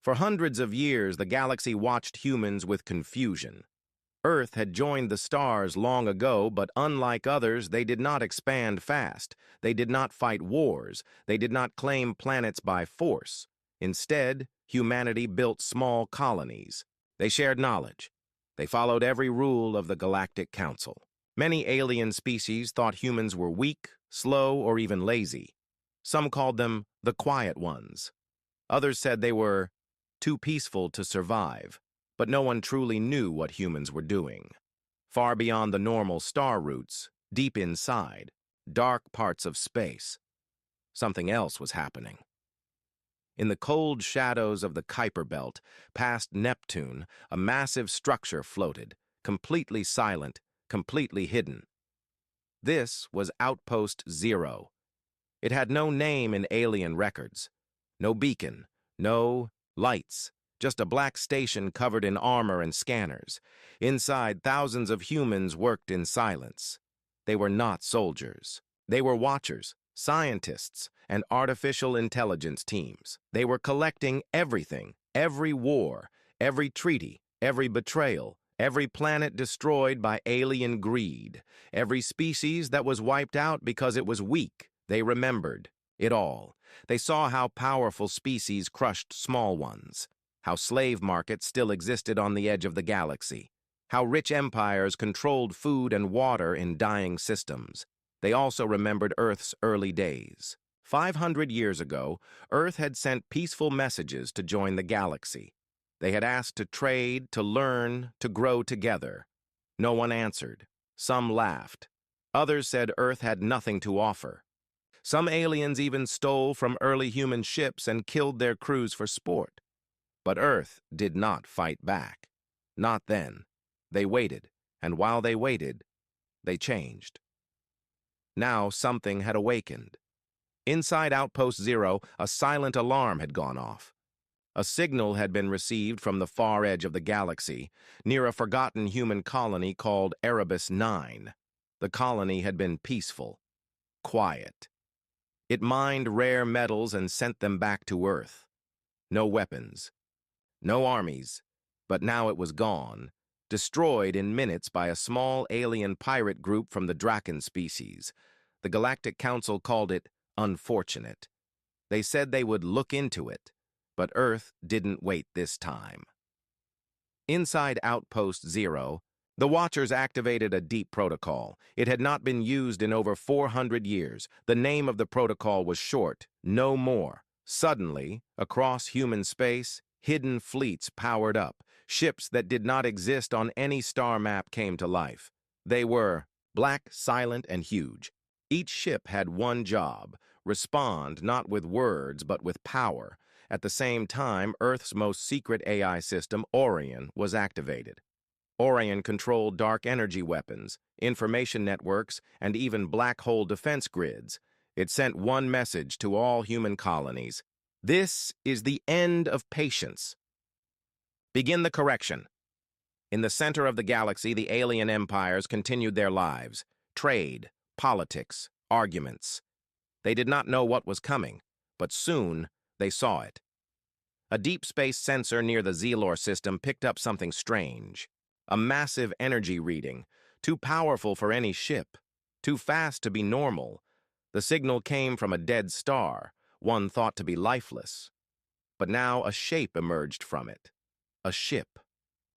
For hundreds of years, the galaxy watched humans with confusion. Earth had joined the stars long ago, but unlike others, they did not expand fast. They did not fight wars. They did not claim planets by force. Instead, humanity built small colonies. They shared knowledge. They followed every rule of the Galactic Council. Many alien species thought humans were weak, slow, or even lazy. Some called them the quiet ones. Others said they were too peaceful to survive, but no one truly knew what humans were doing. Far beyond the normal star routes, deep inside, dark parts of space, something else was happening. In the cold shadows of the Kuiper Belt, past Neptune, a massive structure floated, completely silent, completely hidden. This was Outpost Zero. It had no name in alien records, no beacon, no lights, just a black station covered in armor and scanners. Inside, thousands of humans worked in silence. They were not soldiers. They were watchers, scientists, and artificial intelligence teams. They were collecting everything, every war, every treaty, every betrayal, every planet destroyed by alien greed, every species that was wiped out because it was weak. They remembered it all. They saw how powerful species crushed small ones, how slave markets still existed on the edge of the galaxy, how rich empires controlled food and water in dying systems. They also remembered Earth's early days. 500 years ago, Earth had sent peaceful messages to join the galaxy. They had asked to trade, to learn, to grow together. No one answered. Some laughed. Others said Earth had nothing to offer. Some aliens even stole from early human ships and killed their crews for sport. But Earth did not fight back. Not then. They waited, and while they waited, they changed. Now something had awakened. Inside Outpost Zero, a silent alarm had gone off. A signal had been received from the far edge of the galaxy, near a forgotten human colony called Erebus 9. The colony had been peaceful, quiet. It mined rare metals and sent them back to Earth. No weapons, no armies, but now it was gone, destroyed in minutes by a small alien pirate group from the Draken species. The Galactic Council called it unfortunate. They said they would look into it, but Earth didn't wait this time. Inside Outpost Zero, the Watchers activated a deep protocol. It had not been used in over 400 years. The name of the protocol was short, no more. Suddenly, across human space, hidden fleets powered up. Ships that did not exist on any star map came to life. They were black, silent, and huge. Each ship had one job: respond not with words but with power. At the same time, Earth's most secret AI system, Orion, was activated. Orion controlled dark energy weapons, information networks, and even black hole defense grids. It sent one message to all human colonies: this is the end of patience. Begin the correction. In the center of the galaxy, the alien empires continued their lives. Trade, politics, arguments. They did not know what was coming, but soon they saw it. A deep space sensor near the Zelor system picked up something strange. A massive energy reading, too powerful for any ship, too fast to be normal. The signal came from a dead star, one thought to be lifeless. But now a shape emerged from it. A ship.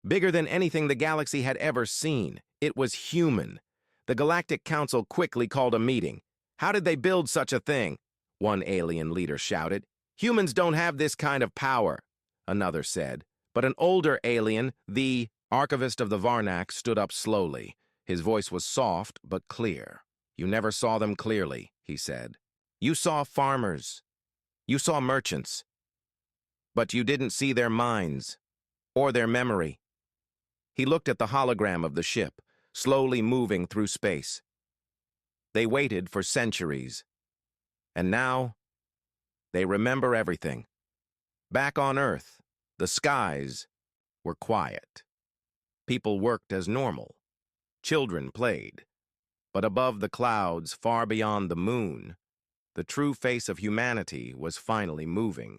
Bigger than anything the galaxy had ever seen. It was human. The Galactic Council quickly called a meeting. How did they build such a thing? One alien leader shouted. Humans don't have this kind of power, another said. But an older alien, the Archivist of the Varnak, stood up slowly. His voice was soft but clear. You never saw them clearly, he said. You saw farmers. You saw merchants. But you didn't see their minds or their memory. He looked at the hologram of the ship, slowly moving through space. They waited for centuries. And now, they remember everything. Back on Earth, the skies were quiet. People worked as normal. Children played. But above the clouds, far beyond the moon, the true face of humanity was finally moving.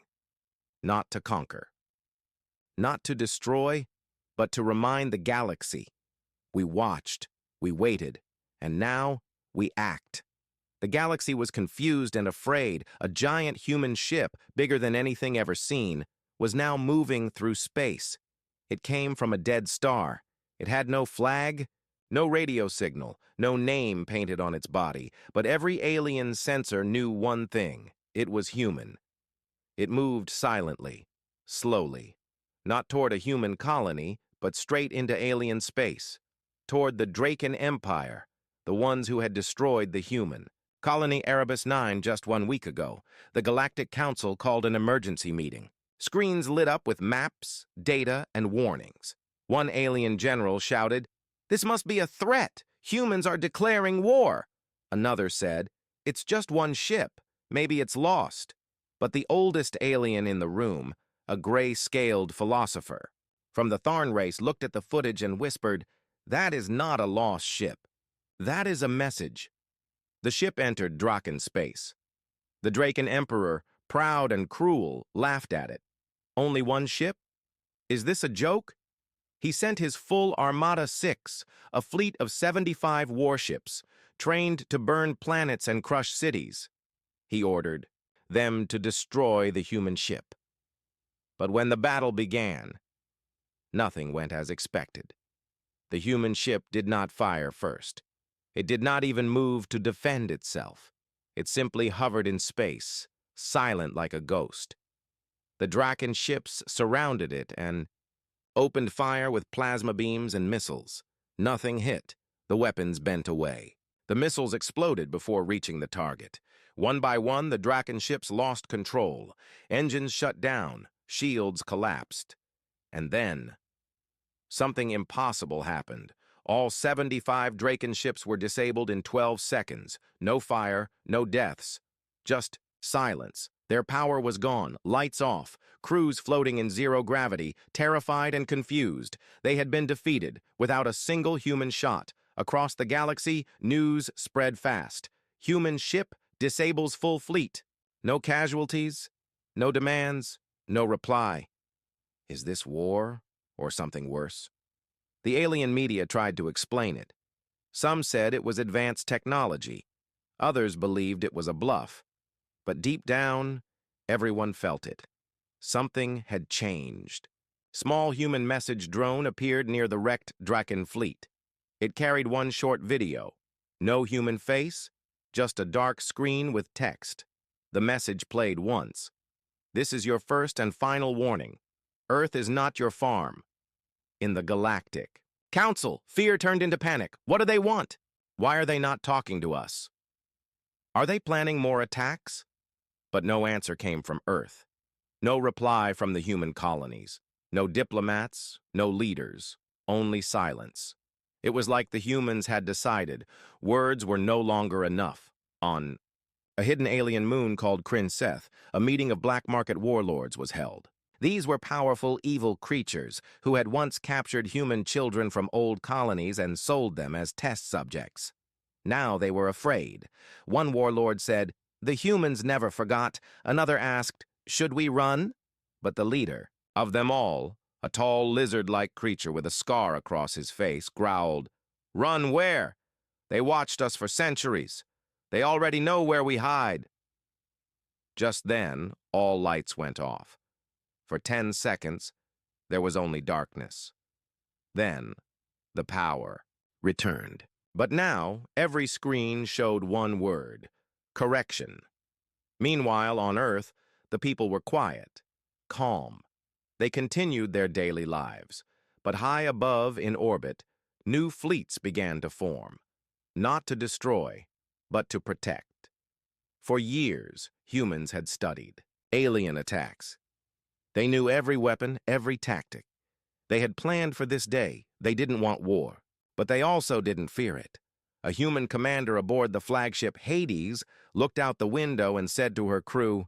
Not to conquer, not to destroy, but to remind the galaxy. We watched, we waited, and now we act. The galaxy was confused and afraid. A giant human ship, bigger than anything ever seen, was now moving through space. It came from a dead star. It had no flag, no radio signal, no name painted on its body, but every alien sensor knew one thing: it was human. It moved silently, slowly, not toward a human colony, but straight into alien space, toward the Draken Empire, the ones who had destroyed the human. Colony Erebus 9 just 1 week ago. The Galactic Council called an emergency meeting. Screens lit up with maps, data, and warnings. One alien general shouted, "This must be a threat! Humans are declaring war!" Another said, "It's just one ship. Maybe it's lost." But the oldest alien in the room, a gray-scaled philosopher from the Tharn race, looked at the footage and whispered, "That is not a lost ship. That is a message." The ship entered Draken space. The Draken Emperor, proud and cruel, laughed at it. "Only one ship? Is this a joke?" He sent his full Armada 6, a fleet of 75 warships, trained to burn planets and crush cities. He ordered them to destroy the human ship. But when the battle began, nothing went as expected. The human ship did not fire first. It did not even move to defend itself. It simply hovered in space, silent like a ghost. The Draken ships surrounded it and opened fire with plasma beams and missiles. Nothing hit. The weapons bent away. The missiles exploded before reaching the target. One by one, the Draken ships lost control. Engines shut down. Shields collapsed. And then, something impossible happened. All 75 Draken ships were disabled in 12 seconds. No fire, no deaths. Just silence. Their power was gone, lights off, crews floating in zero gravity, terrified and confused. They had been defeated, without a single human shot. Across the galaxy, news spread fast. Human ship disables full fleet. No casualties, no demands, no reply. Is this war or something worse? The alien media tried to explain it. Some said it was advanced technology. Others believed it was a bluff. But deep down, everyone felt it. Something had changed. Small human message drone appeared near the wrecked Draken fleet. It carried one short video. No human face, just a dark screen with text. The message played once. "This is your first and final warning. Earth is not your farm." In the Galactic Council, fear turned into panic. What do they want? Why are they not talking to us? Are they planning more attacks? But no answer came from Earth. No reply from the human colonies. No diplomats, no leaders, only silence. It was like the humans had decided words were no longer enough. On a hidden alien moon called Kryn Seth, a meeting of black market warlords was held. These were powerful, evil creatures who had once captured human children from old colonies and sold them as test subjects. Now they were afraid. One warlord said, "The humans never forgot." Another asked, "Should we run?" But the leader of them all, a tall lizard-like creature with a scar across his face, growled, "Run where? They watched us for centuries. They already know where we hide." Just then, all lights went off. For 10 seconds, there was only darkness. Then, the power returned. But now, every screen showed one word: correction. Meanwhile, on Earth, the people were quiet, calm. They continued their daily lives. But high above, in orbit, new fleets began to form. Not to destroy, but to protect. For years, humans had studied alien attacks. They knew every weapon, every tactic. They had planned for this day. They didn't want war, but they also didn't fear it. A human commander aboard the flagship Hades looked out the window and said to her crew,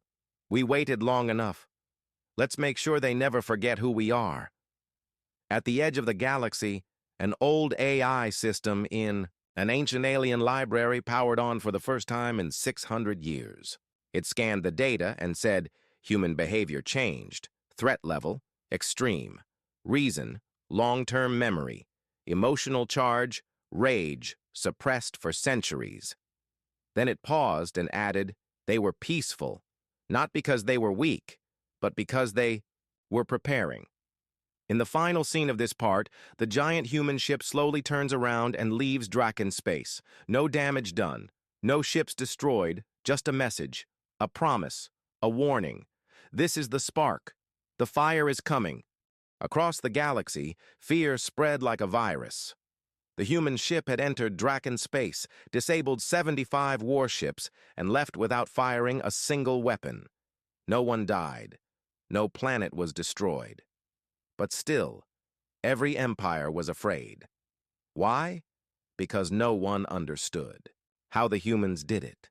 "We waited long enough. Let's make sure they never forget who we are." At the edge of the galaxy, an old AI system in an ancient alien library powered on for the first time in 600 years. It scanned the data and said, human behavior changed. Threat level, extreme. reason, long-term memory, emotional charge, rage, suppressed for centuries. Then it paused and added, they were peaceful, not because they were weak, but because they were preparing. In the final scene of this part, the giant human ship slowly turns around and leaves Draken space. No damage done, no ships destroyed, just a message, a promise, a warning. This is the spark. The fire is coming. Across the galaxy, fear spread like a virus. The human ship had entered Draken space, disabled 75 warships, and left without firing a single weapon. No one died. No planet was destroyed. But still, every empire was afraid. Why? Because no one understood how the humans did it.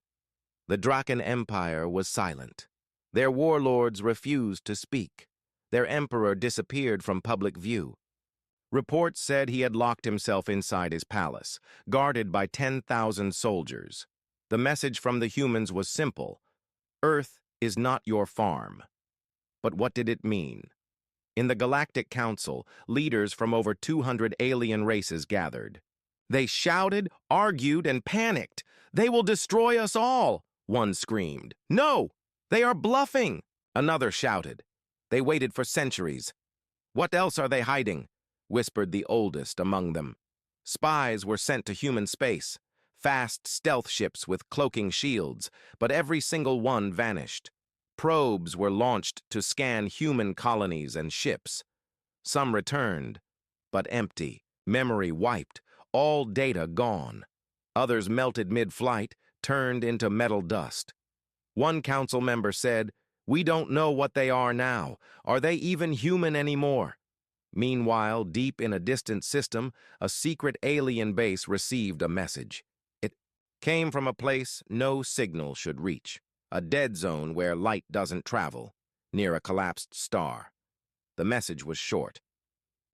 The Draken Empire was silent. Their warlords refused to speak. Their emperor disappeared from public view. Reports said he had locked himself inside his palace, guarded by 10,000 soldiers. The message from the humans was simple. Earth is not your farm. But what did it mean? In the Galactic Council, leaders from over 200 alien races gathered. They shouted, argued, and panicked. "They will destroy us all," one screamed. "No, they are bluffing," another shouted. "They waited for centuries. What else are they hiding?" whispered the oldest among them. Spies were sent to human space, fast stealth ships with cloaking shields, but every single one vanished. Probes were launched to scan human colonies and ships. Some returned, but empty, memory wiped, all data gone. Others melted mid-flight, turned into metal dust. One council member said, "We don't know what they are now. Are they even human anymore?" Meanwhile, deep in a distant system, a secret alien base received a message. It came from a place no signal should reach. A dead zone where light doesn't travel, near a collapsed star. The message was short.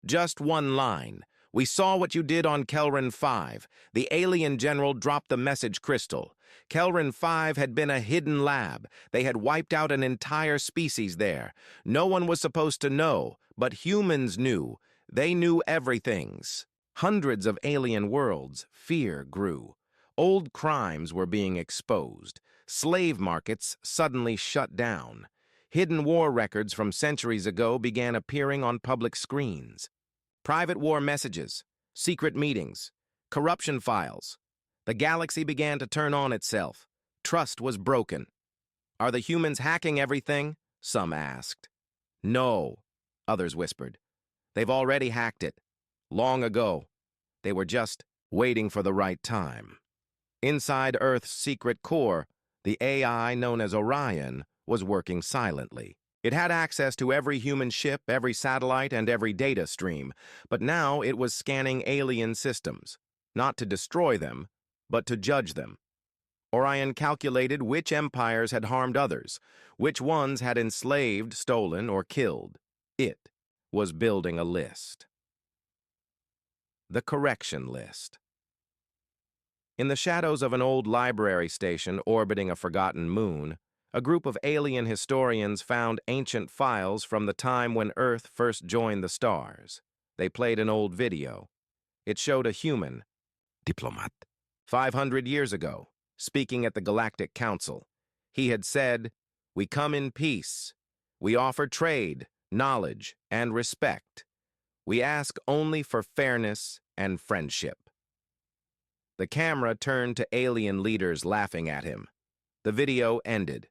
Just one line. "We saw what you did on Kelran 5. The alien general dropped the message crystal. Kelran 5 had been a hidden lab. They had wiped out an entire species there. No one was supposed to know, but humans knew. They knew everything's." Hundreds of alien worlds, fear grew. Old crimes were being exposed. Slave markets suddenly shut down. Hidden war records from centuries ago began appearing on public screens. Private war messages, secret meetings, corruption files. The galaxy began to turn on itself. Trust was broken. "Are the humans hacking everything?" some asked. "No," others whispered. "They've already hacked it. Long ago. They were just waiting for the right time." Inside Earth's secret core, the AI known as Orion was working silently. It had access to every human ship, every satellite, and every data stream, but now it was scanning alien systems, not to destroy them, but to judge them. Orion calculated which empires had harmed others, which ones had enslaved, stolen, or killed. It was building a list. The correction list. In the shadows of an old library station orbiting a forgotten moon, a group of alien historians found ancient files from the time when Earth first joined the stars. They played an old video. It showed a human, diplomat, 500 years ago, speaking at the Galactic Council. He had said, "We come in peace. We offer trade, knowledge, and respect. We ask only for fairness and friendship." The camera turned to alien leaders laughing at him. The video ended.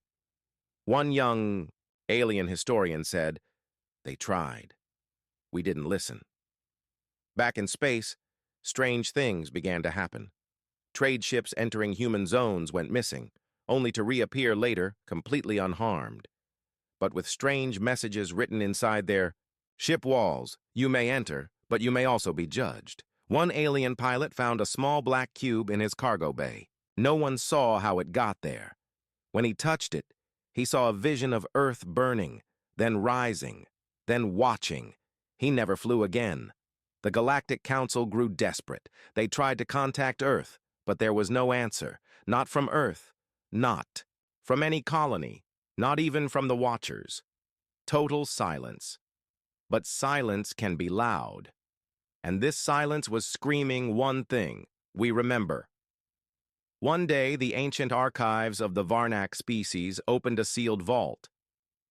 One young alien historian said, "They tried. We didn't listen." Back in space, strange things began to happen. Trade ships entering human zones went missing, only to reappear later, completely unharmed. But with strange messages written inside their ship walls, "You may enter, but you may also be judged." One alien pilot found a small black cube in his cargo bay. No one saw how it got there. When he touched it, he saw a vision of Earth burning, then rising, then watching. He never flew again. The Galactic Council grew desperate. They tried to contact Earth, but there was no answer. Not from Earth. Not from any colony. Not even from the Watchers. Total silence. But silence can be loud. And this silence was screaming one thing: we remember. One day, the ancient archives of the Varnak species opened a sealed vault.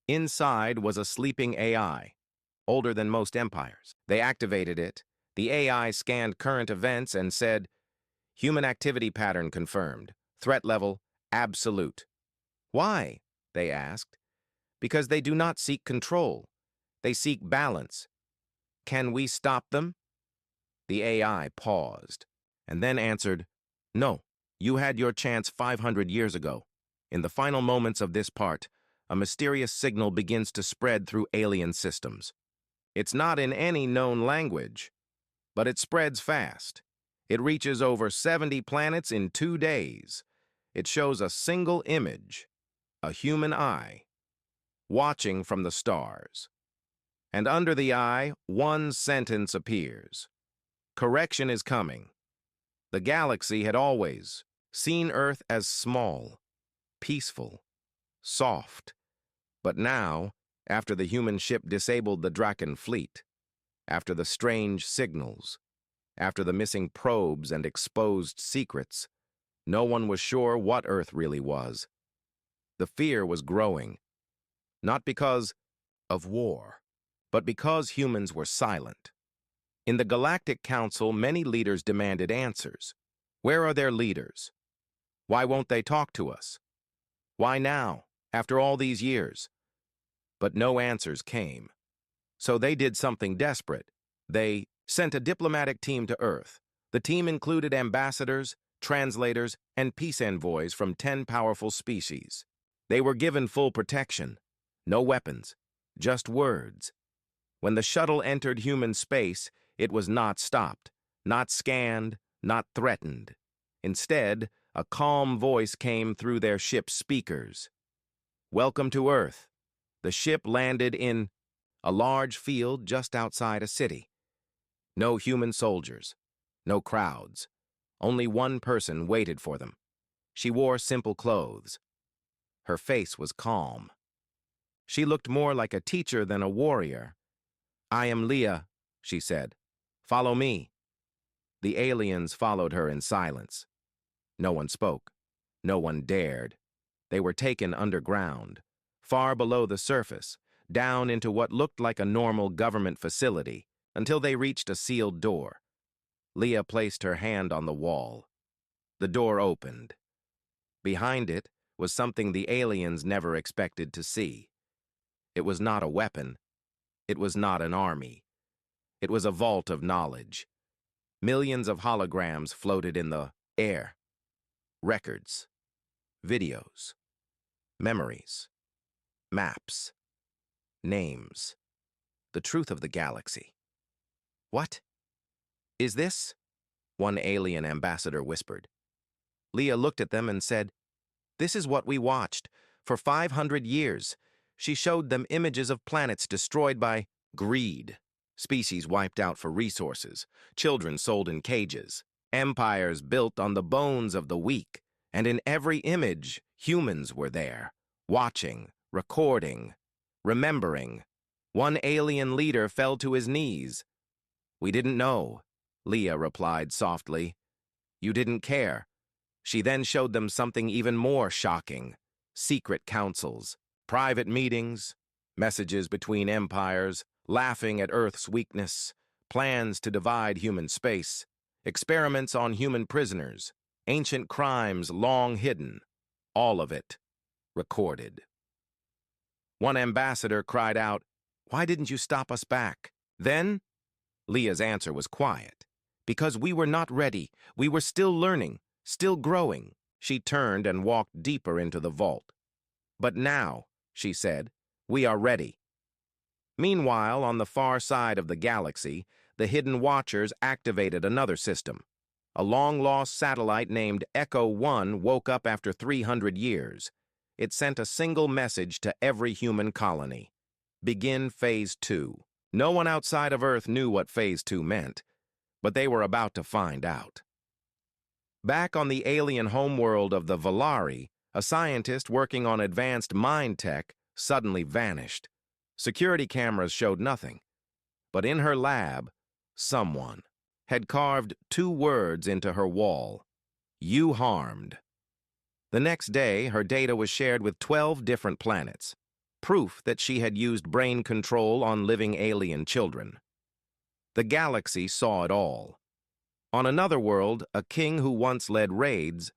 Inside was a sleeping AI, older than most empires. They activated it. The AI scanned current events and said, "Human activity pattern confirmed. Threat level, absolute." "Why?" they asked. "Because they do not seek control. They seek balance. Can we stop them?" The AI paused, and then answered, "No, you had your chance 500 years ago. In the final moments of this part, a mysterious signal begins to spread through alien systems. It's not in any known language, but it spreads fast. It reaches over 70 planets in 2 days. It shows a single image, a human eye, watching from the stars. And under the eye, one sentence appears: correction is coming. The galaxy had always seen Earth as small, peaceful, soft. But now, after the human ship disabled the Draken fleet, after the strange signals, after the missing probes and exposed secrets, no one was sure what Earth really was. The fear was growing, not because of war, but because humans were silent. In the Galactic Council, many leaders demanded answers. Where are their leaders? Why won't they talk to us? Why now, after all these years? But no answers came. So they did something desperate. They sent a diplomatic team to Earth. The team included ambassadors, translators, and peace envoys from 10 powerful species. They were given full protection. No weapons, just words. When the shuttle entered human space, it was not stopped, not scanned, not threatened. Instead, a calm voice came through their ship's speakers. "Welcome to Earth." The ship landed in a large field just outside a city. No human soldiers, no crowds. Only one person waited for them. She wore simple clothes. Her face was calm. She looked more like a teacher than a warrior. "I am Leah," she said. "Follow me." The aliens followed her in silence. No one spoke. No one dared. They were taken underground, far below the surface, down into what looked like a normal government facility, until they reached a sealed door. Leah placed her hand on the wall. The door opened. Behind it was something the aliens never expected to see. It was not a weapon. It was not an army. It was a vault of knowledge. Millions of holograms floated in the air. Records, videos, memories, maps, names, the truth of the galaxy. "What is this?" one alien ambassador whispered. Leah looked at them and said, "This is what we watched for 500 years. She showed them images of planets destroyed by greed, species wiped out for resources, children sold in cages, empires built on the bones of the weak, and in every image, humans were there, watching, recording, remembering. One alien leader fell to his knees. "We didn't know," Leah replied softly. "You didn't care." She then showed them something even more shocking: secret councils, private meetings, messages between empires, laughing at Earth's weakness, plans to divide human space, experiments on human prisoners, ancient crimes long hidden, all of it recorded. One ambassador cried out, "Why didn't you stop us back?" Then, Leah's answer was quiet. "Because we were not ready. We were still learning, still growing." She turned and walked deeper into the vault. "But now," she said, "we are ready." Meanwhile, on the far side of the galaxy, the Hidden Watchers activated another system. A long-lost satellite named Echo 1 woke up after 300 years. It sent a single message to every human colony: begin Phase 2. No one outside of Earth knew what Phase 2 meant, but they were about to find out. Back on the alien homeworld of the Valari, a scientist working on advanced mind tech suddenly vanished. Security cameras showed nothing. But in her lab, someone had carved 2 words into her wall: "You harmed." The next day, her data was shared with 12 different planets, proof that she had used brain control on living alien children. The galaxy saw it all. On another world, a king who once led raids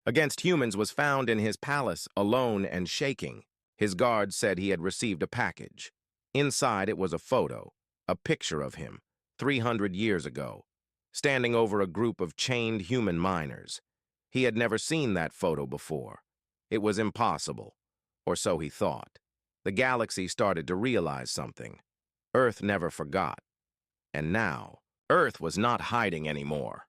against humans was found in his palace, alone and shaking. His guards said he had received a package. Inside it was a photo, a picture of him, 300 years ago, standing over a group of chained human miners. He had never seen that photo before. It was impossible, or so he thought. The galaxy started to realize something. Earth never forgot. And now, Earth was not hiding anymore.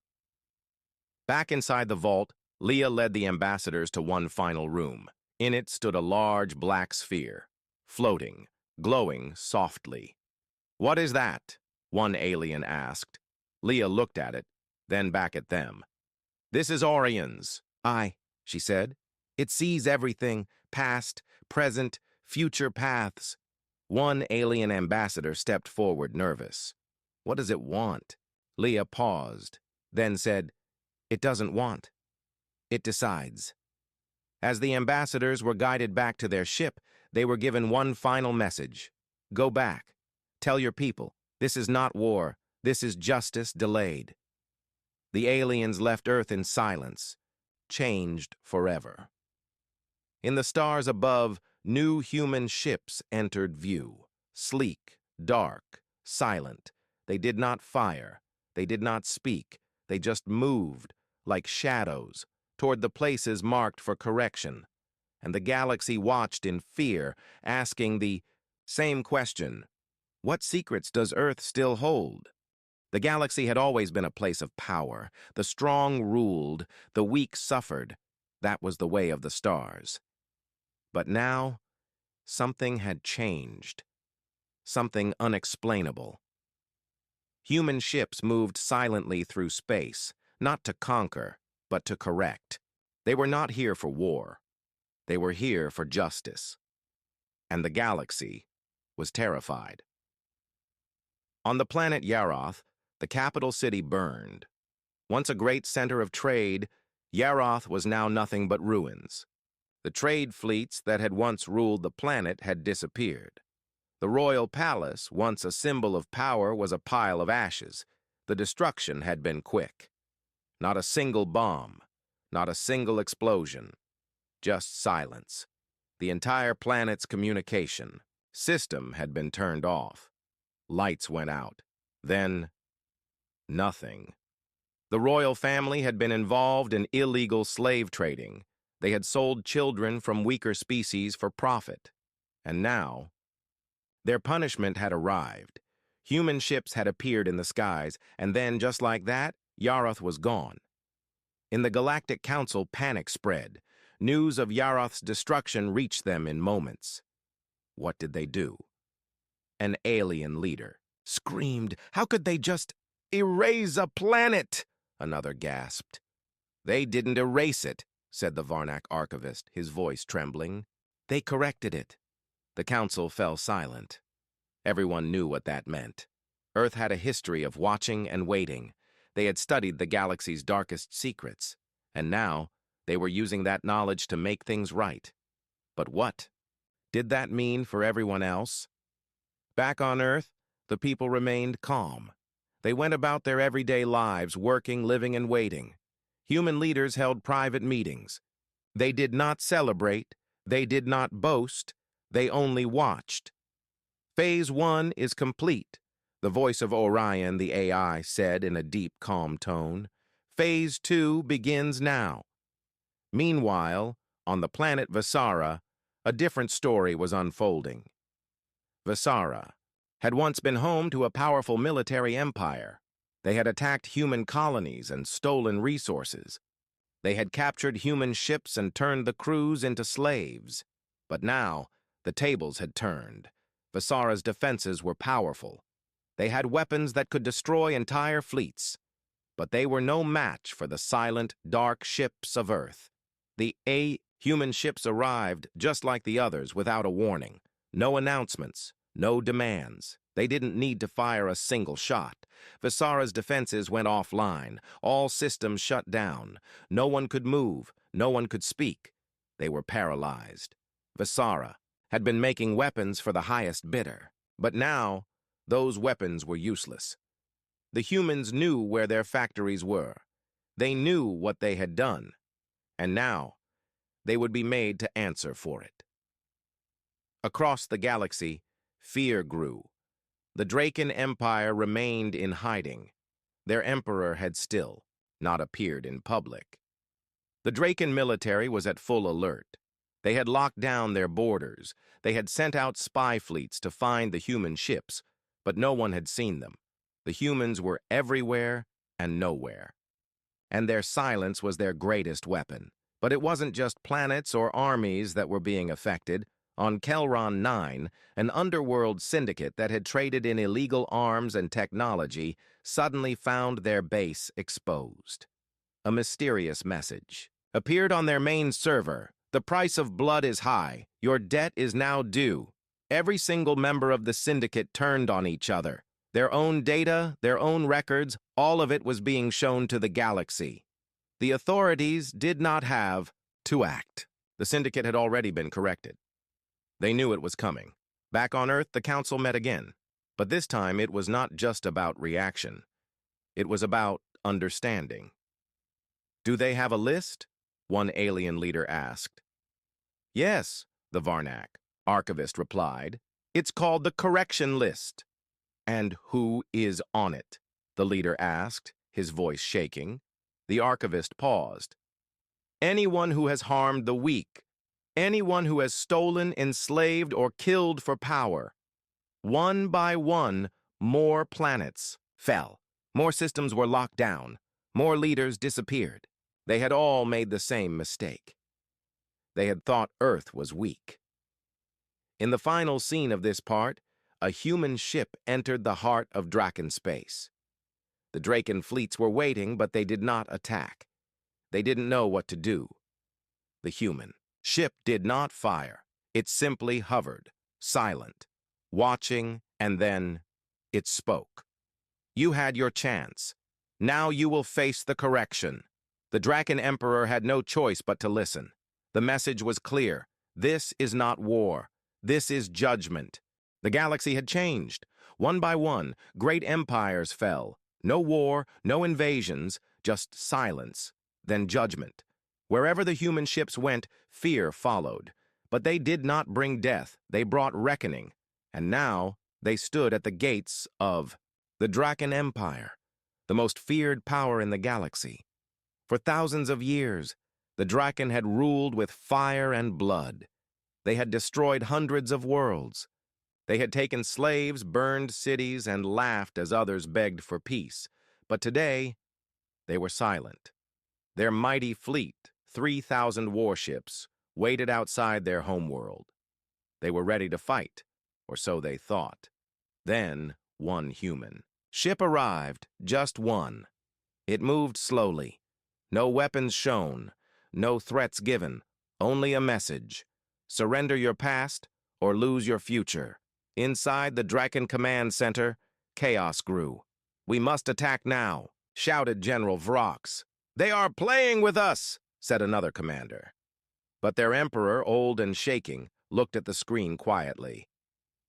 Back inside the vault, Leah led the ambassadors to one final room. In it stood a large black sphere, floating, glowing softly. "What is that?" one alien asked. Leah looked at it, then back at them. "This is Orion's." She said. "It sees everything, past, present, future paths." One alien ambassador stepped forward, nervous. "What does it want?" Leah paused, then said, "It doesn't want. It decides." As the ambassadors were guided back to their ship, they were given one final message: "Go back. Tell your people, this is not war. This is justice delayed." The aliens left Earth in silence, changed forever. In the stars above, new human ships entered view. Sleek, dark, silent. They did not fire. They did not speak. They just moved, like shadows, toward the places marked for correction. And the galaxy watched in fear, asking the same question: what secrets does Earth still hold? The galaxy had always been a place of power. The strong ruled, the weak suffered. That was the way of the stars. But now, something had changed. Something unexplainable. Human ships moved silently through space, not to conquer, but to correct. They were not here for war. They were here for justice. And the galaxy was terrified. On the planet Yaroth, the capital city burned. Once a great center of trade, Yaroth was now nothing but ruins. The trade fleets that had once ruled the planet had disappeared. The royal palace, once a symbol of power, was a pile of ashes. The destruction had been quick. Not a single bomb, not a single explosion, just silence. The entire planet's communication system had been turned off. Lights went out. Then, nothing. The royal family had been involved in illegal slave trading. They had sold children from weaker species for profit. And now, their punishment had arrived. Human ships had appeared in the skies, and then, just like that, Yaroth was gone. In the Galactic Council, panic spread. News of Yaroth's destruction reached them in moments. What did they do? An alien leader screamed, "How could they just erase a planet?" Another gasped. "They didn't erase it," said the Varnak archivist, his voice trembling. "They corrected it." The council fell silent. Everyone knew what that meant. Earth had a history of watching and waiting. They had studied the galaxy's darkest secrets, and now they were using that knowledge to make things right. But what did that mean for everyone else? Back on Earth, the people remained calm. They went about their everyday lives, working, living, and waiting. Human leaders held private meetings. They did not celebrate. They did not boast. They only watched. "Phase 1 is complete," the voice of Orion, the AI, said in a deep, calm tone. "Phase 2 begins now." Meanwhile, on the planet Vasara, a different story was unfolding. Vasara had once been home to a powerful military empire. They had attacked human colonies and stolen resources. They had captured human ships and turned the crews into slaves. But now, the tables had turned. Vasara's defenses were powerful. They had weapons that could destroy entire fleets. But they were no match for the silent, dark ships of Earth. The human ships arrived, just like the others, without a warning. No announcements, no demands. They didn't need to fire a single shot. Visara's defenses went offline. All systems shut down. No one could move. No one could speak. They were paralyzed. Visara had been making weapons for the highest bidder. But now, those weapons were useless. The humans knew where their factories were. They knew what they had done. And now, they would be made to answer for it. Across the galaxy, fear grew. The Draken Empire remained in hiding. Their emperor had still not appeared in public. The Draken military was at full alert. They had locked down their borders. They had sent out spy fleets to find the human ships, but no one had seen them. The humans were everywhere and nowhere. And their silence was their greatest weapon. But it wasn't just planets or armies that were being affected. On Kelron 9, an underworld syndicate that had traded in illegal arms and technology suddenly found their base exposed. A mysterious message appeared on their main server. The price of blood is high. Your debt is now due. Every single member of the syndicate turned on each other. Their own data, their own records, all of it was being shown to the galaxy. The authorities did not have to act. The syndicate had already been corrected. They knew it was coming. Back on Earth, the council met again. But this time, it was not just about reaction. It was about understanding. Do they have a list? One alien leader asked. Yes, the Varnak archivist replied. It's called the correction list. And who is on it? The leader asked, his voice shaking. The archivist paused. Anyone who has harmed the weak. Anyone who has stolen, enslaved, or killed for power. One by one, more planets fell. More systems were locked down. More leaders disappeared. They had all made the same mistake. They had thought Earth was weak. In the final scene of this part, a human ship entered the heart of Draken space. The Draken fleets were waiting, but they did not attack. They didn't know what to do. The human ship did not fire. It simply hovered, silent, watching, and then it spoke. You had your chance. Now you will face the correction. The Draken Emperor had no choice but to listen. The message was clear. This is not war. This is judgment. The galaxy had changed. One by one, great empires fell. No war, no invasions, just silence, then judgment. Wherever the human ships went, fear followed. But they did not bring death. They brought reckoning. And now they stood at the gates of the Draken Empire, the most feared power in the galaxy. For thousands of years, the Draken had ruled with fire and blood. They had destroyed hundreds of worlds. They had taken slaves, burned cities, and laughed as others begged for peace. But today, they were silent. Their mighty fleet, 3,000 warships, waited outside their homeworld. They were ready to fight, or so they thought. Then, one human ship arrived, just one. It moved slowly. No weapons shown, no threats given, only a message. Surrender your past or lose your future. Inside the Draken Command Center, chaos grew. We must attack now, shouted General Vrox. They are playing with us, said another commander. But their emperor, old and shaking, looked at the screen quietly.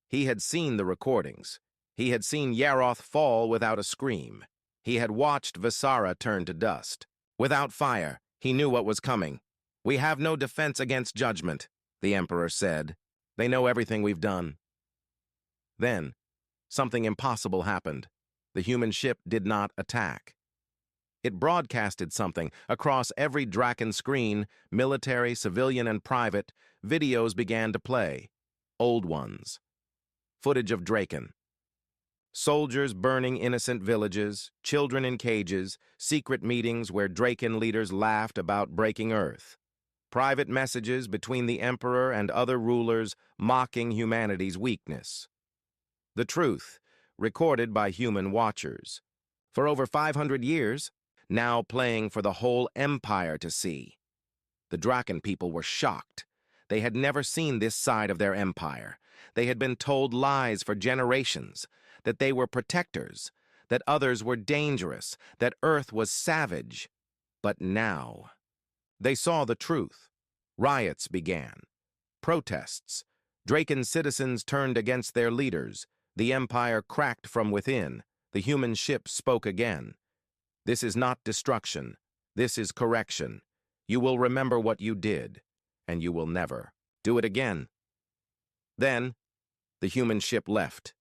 He had seen the recordings. He had seen Yaroth fall without a scream. He had watched Visara turn to dust. Without fire, he knew what was coming. We have no defense against judgment, the emperor said. They know everything we've done. Then, something impossible happened. The human ship did not attack. It broadcasted something across every Draken screen, military, civilian, and private. Videos began to play. Old ones. Footage of Draken. Soldiers burning innocent villages, children in cages, secret meetings where Draken leaders laughed about breaking Earth. Private messages between the Emperor and other rulers mocking humanity's weakness. The truth, recorded by human watchers. For over 500 years, now playing for the whole empire to see. The Draken people were shocked. They had never seen this side of their empire. They had been told lies for generations. that they were protectors, that others were dangerous, that Earth was savage. But now, they saw the truth. Riots began. Protests. Draken citizens turned against their leaders. The Empire cracked from within. The human ship spoke again. This is not destruction. This is correction. You will remember what you did, and you will never do it again. Then, the human ship left.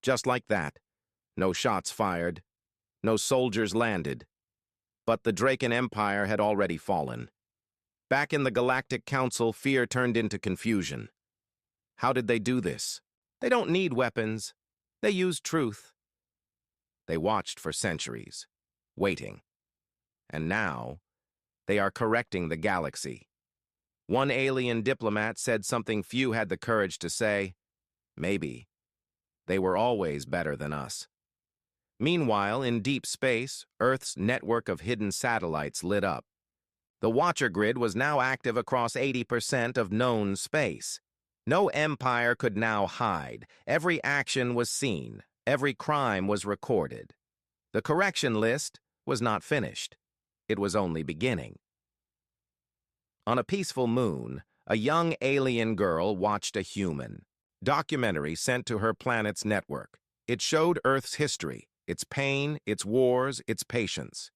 Just like that. No shots fired. No soldiers landed. But the Draken Empire had already fallen. Back in the Galactic Council, fear turned into confusion. How did they do this? They don't need weapons. They use truth. They watched for centuries, waiting. And now, they are correcting the galaxy. One alien diplomat said something few had the courage to say. Maybe. They were always better than us. Meanwhile, in deep space, Earth's network of hidden satellites lit up. The Watcher Grid was now active across 80% of known space. No empire could now hide. Every action was seen. Every crime was recorded. The correction list was not finished. It was only beginning. On a peaceful moon, a young alien girl watched a human documentary sent to her planet's network. It showed Earth's history, its pain, its wars, its patience.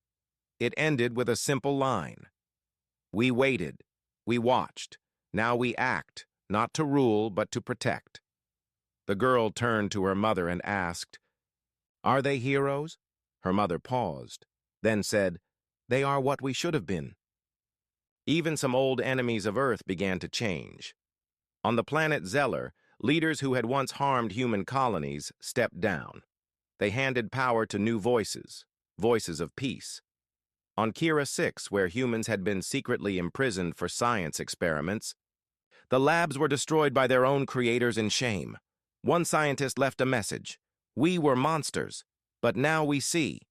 It ended with a simple line. We waited. We watched. Now we act, not to rule, but to protect. The girl turned to her mother and asked, "Are they heroes?" Her mother paused, then said, "They are what we should have been." Even some old enemies of Earth began to change. On the planet Zeller, leaders who had once harmed human colonies stepped down. They handed power to new voices, voices of peace. On Kira 6, where humans had been secretly imprisoned for science experiments, the labs were destroyed by their own creators in shame. One scientist left a message. We were monsters, but now we see.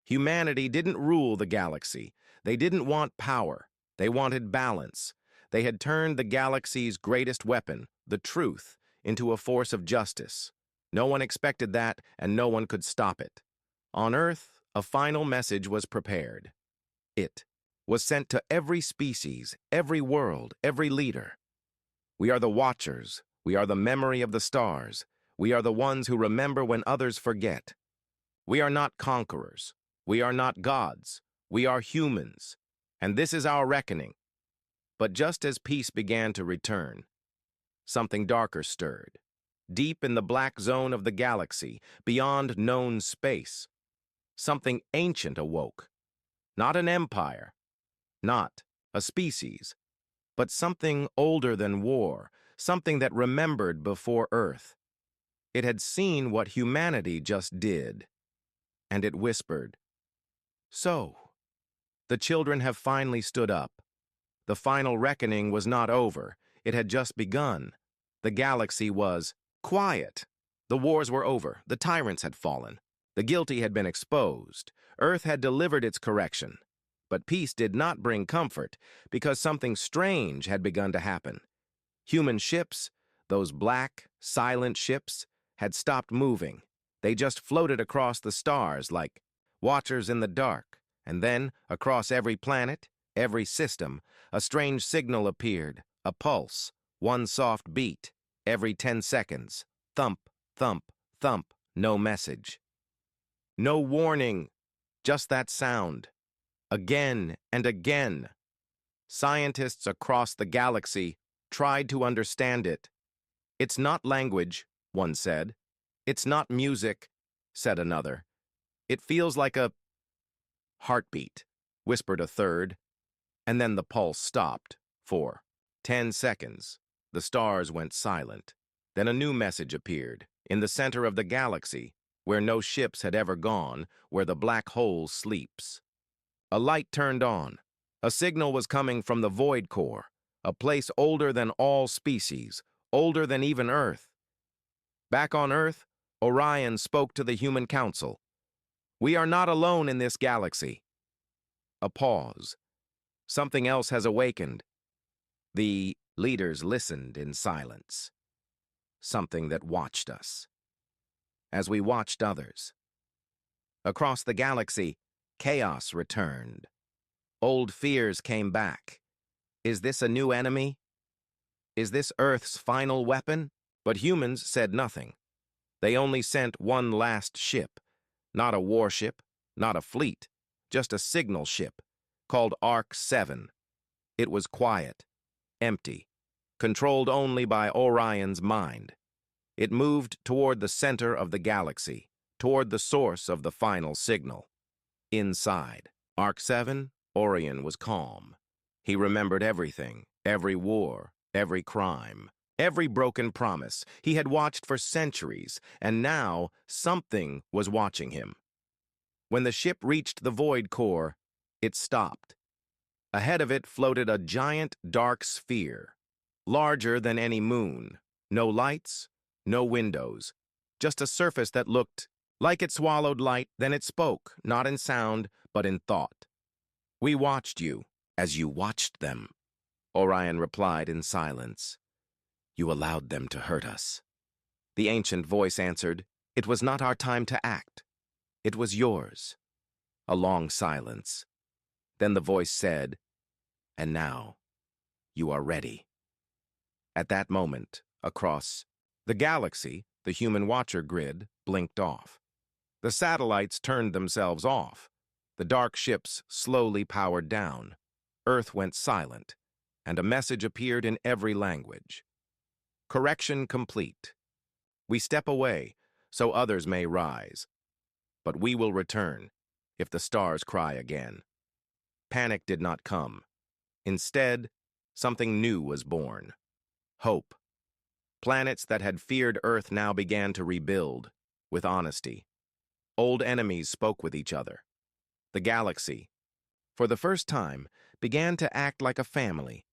Humanity didn't rule the galaxy. They didn't want power. They wanted balance. They had turned the galaxy's greatest weapon, the truth, into a force of justice. No one expected that, and no one could stop it. On Earth, a final message was prepared. It was sent to every species, every world, every leader. We are the Watchers. We are the memory of the stars. We are the ones who remember when others forget. We are not conquerors. We are not gods. We are humans. And this is our reckoning. But just as peace began to return, something darker stirred. Deep in the black zone of the galaxy, beyond known space, something ancient awoke. Not an empire, not a species, but something older than war, something that remembered before Earth. It had seen what humanity just did, and it whispered, "So, the children have finally stood up. The final reckoning was not over. It had just begun. The galaxy was quiet. The wars were over. The tyrants had fallen. The guilty had been exposed. Earth had delivered its correction. But peace did not bring comfort, because something strange had begun to happen. Human ships, those black, silent ships, had stopped moving. They just floated across the stars like watchers in the dark. And then, across every planet, every system, a strange signal appeared, a pulse, one soft beat, every 10 seconds. Thump, thump, thump, no message. No warning, just that sound. Again and again. Scientists across the galaxy tried to understand it. It's not language, one said. It's not music, said another. It feels like a heartbeat, whispered a third. And then the pulse stopped for 10 seconds. The stars went silent. Then a new message appeared, in the center of the galaxy, where no ships had ever gone, where the black hole sleeps. A light turned on. A signal was coming from the void core, a place older than all species, older than even Earth. Back on Earth, Orion spoke to the human council. We are not alone in this galaxy. A pause. Something else has awakened. The leaders listened in silence. Something that watched us. as we watched others. Across the galaxy, chaos returned. Old fears came back. Is this a new enemy? Is this Earth's final weapon? But humans said nothing. They only sent one last ship. Not a warship, not a fleet, just a signal ship, called Ark 7. It was quiet, empty, controlled only by Orion's mind. It moved toward the center of the galaxy, toward the source of the final signal. Inside Ark 7, Orion was calm. He remembered everything, every war, every crime, every broken promise he had watched for centuries, and now something was watching him. When the ship reached the void core, it stopped. Ahead of it floated a giant dark sphere, larger than any moon. No lights, no windows, just a surface that looked like it swallowed light. Then it spoke, not in sound, but in thought. "We watched you, as you watched them," Orion replied in silence. "You allowed them to hurt us." The ancient voice answered, "It was not our time to act. It was yours." A long silence. Then the voice said, "And now, you are ready." At that moment, across the galaxy, the human watcher grid blinked off. The satellites turned themselves off. The dark ships slowly powered down. Earth went silent, and a message appeared in every language. Correction complete. We step away, so others may rise. But we will return, if the stars cry again. Panic did not come. Instead, something new was born. Hope. Planets that had feared Earth now began to rebuild, with honesty. Old enemies spoke with each other. The galaxy, for the first time, began to act like a family,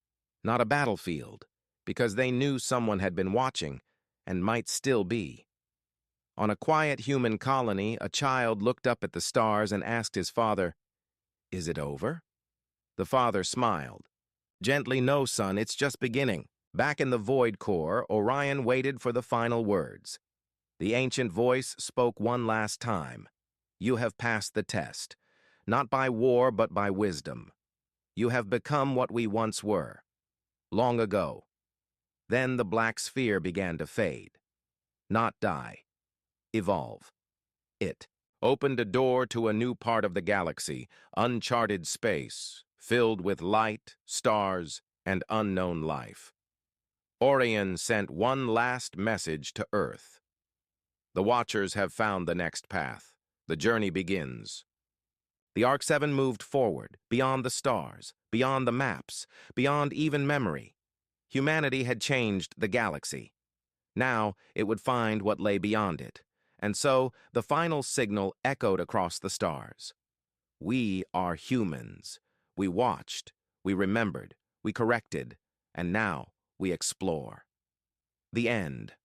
not a battlefield, because they knew someone had been watching and might still be. On a quiet human colony, a child looked up at the stars and asked his father, "Is it over?" The father smiled. "Gently, no, son, it's just beginning." Back in the void core, Orion waited for the final words. The ancient voice spoke one last time. "You have passed the test, not by war but by wisdom. You have become what we once were, long ago." Then the black sphere began to fade. Not die. Evolve. It opened a door to a new part of the galaxy, uncharted space, filled with light, stars, and unknown life. Orion sent one last message to Earth. The Watchers have found the next path. The journey begins. The Ark 7 moved forward, beyond the stars, beyond the maps, beyond even memory. Humanity had changed the galaxy. Now it would find what lay beyond it. And so the final signal echoed across the stars. We are humans. We watched, we remembered, we corrected, and now we explore. The end.